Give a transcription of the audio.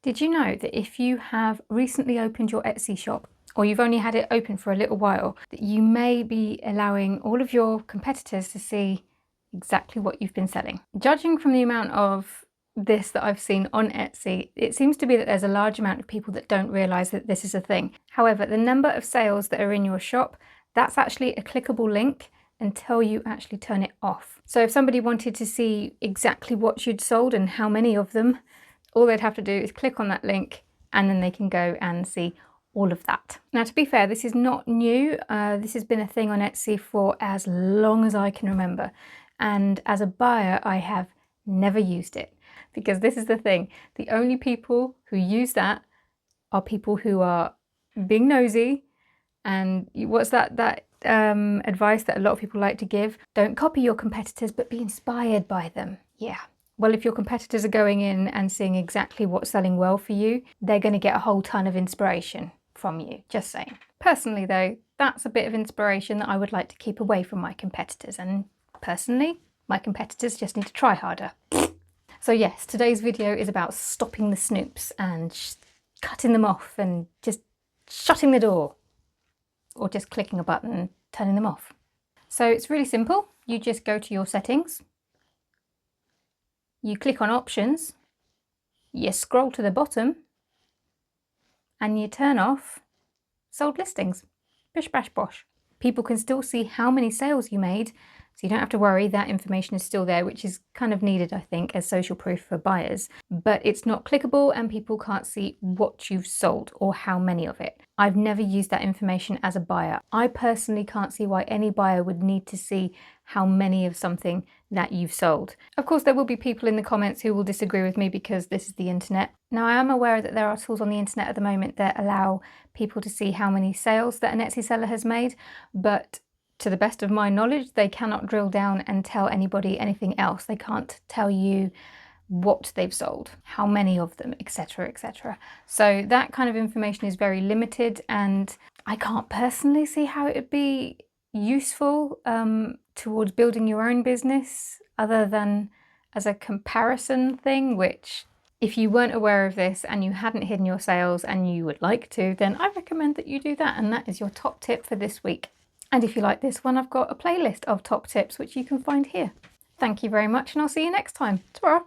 Did you know that if you have recently opened your Etsy shop, or you've only had it open for a little while, that you may be allowing all of your competitors to see exactly what you've been selling? Judging from the amount of this that I've seen on Etsy, it seems to be that there's a large amount of people that don't realize that this is a thing. However, the number of sales that are in your shop, that's actually a clickable link until you actually turn it off. So if somebody wanted to see exactly what you'd sold and how many of them, all they'd have to do is click on that link and then they can go and see all of that. Now, to be fair, this is not new. This has been a thing on Etsy for as long as I can remember. And as a buyer, I have never used it, because this is the thing. The only people who use that are people who are being nosy. And what's that advice that a lot of people like to give? Don't copy your competitors, but be inspired by them. Yeah. Well, if your competitors are going in and seeing exactly what's selling well for you, they're going to get a whole ton of inspiration from you, just saying. Personally though, that's a bit of inspiration that I would like to keep away from my competitors, and personally, my competitors just need to try harder. So yes, today's video is about stopping the snoops and cutting them off and just shutting the door, or just clicking a button and turning them off. So it's really simple. You just go to your settings, you click on options, you scroll to the bottom, and you turn off sold listings. Bish bash bosh. People can still see how many sales you made, so you don't have to worry. That information is still there, which is kind of needed, I think, as social proof for buyers. But it's not clickable and people can't see what you've sold or how many of it. I've never used that information as a buyer. I personally can't see why any buyer would need to see how many of something that you've sold. Of course, there will be people in the comments who will disagree with me because this is the internet. Now, I am aware that there are tools on the internet at the moment that allow people to see how many sales that an Etsy seller has made, but to the best of my knowledge, they cannot drill down and tell anybody anything else. They can't tell you what they've sold, how many of them, etc., etc. So that kind of information is very limited, and I can't personally see how it would be useful towards building your own business other than as a comparison thing, which if you weren't aware of this and you hadn't hidden your sales and you would like to, then I recommend that you do that, and that is your top tip for this week. And if you like this one, I've got a playlist of top tips which you can find here. Thank you very much, and I'll see you next time. Ta-ra!